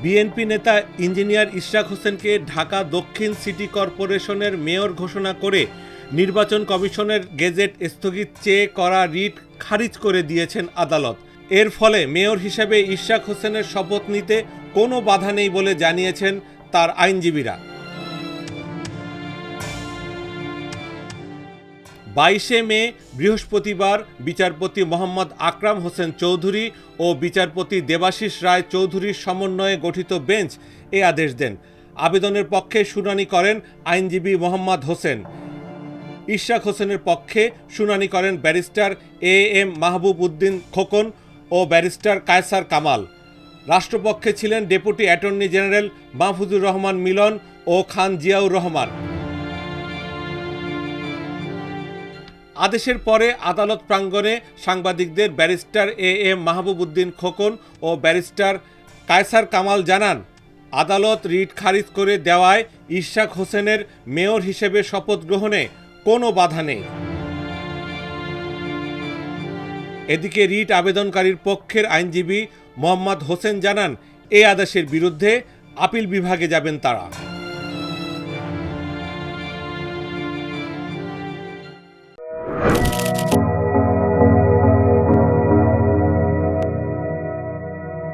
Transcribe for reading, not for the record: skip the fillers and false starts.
BNP নেতা engineer Ishraq হোসেনকে ঢাকা দক্ষিণ সিটি কর্পোরেশনের মেয়র ঘোষণা করে নির্বাচন কমিশনের গেজেট স্থগিত চেয়ে করা রিট খারিজ করে দিয়েছেন আদালত। এর ফলে মেয়র হিসেবে ইশরাক হোসেনের শপথ নিতে কোনো বাধা নেই বলে জানিয়েছেন তার আইনজীবীরা। 22 মে বৃহস্পতিবার বিচারপতি মোহাম্মদ আকরাম হোসেন চৌধুরী ও বিচারপতি দেবাশিস রায় চৌধুরীর সমন্বয়ে গঠিত বেঞ্চ এ আদেশ দেন। আবেদনের পক্ষে শুনানি করেন আইনজীবী মোহাম্মদ হোসেন। ইশরাক হোসেনের পক্ষে শুনানি করেন ব্যারিস্টার এএম মাহবুব উদ্দিন খোকন ও ব্যারিস্টার কায়সার কামাল। রাষ্ট্রপক্ষে ছিলেন deputy attorney general Mahfuzur Rahman Milon ও খান জিয়াউর রহমান। আদেশের পরে আদালত প্রাঙ্গণে সাংবাদিকদের ব্যারিস্টার এএম মাহবুব উদ্দিন খোকন ও ব্যারিস্টার কায়সার কামাল জানান, আদালত রিট খারিজ করে দেওয়ায় ইশরাক হোসেনের মেয়র হিসেবে শপথ গ্রহণে কোনো বাধা নেই। এদিকে রিট আবেদনকারীর পক্ষের আইনজীবী মোহাম্মদ হোসেন জানান, এই আদেশের বিরুদ্ধে আপিল বিভাগে যাবেন তারা।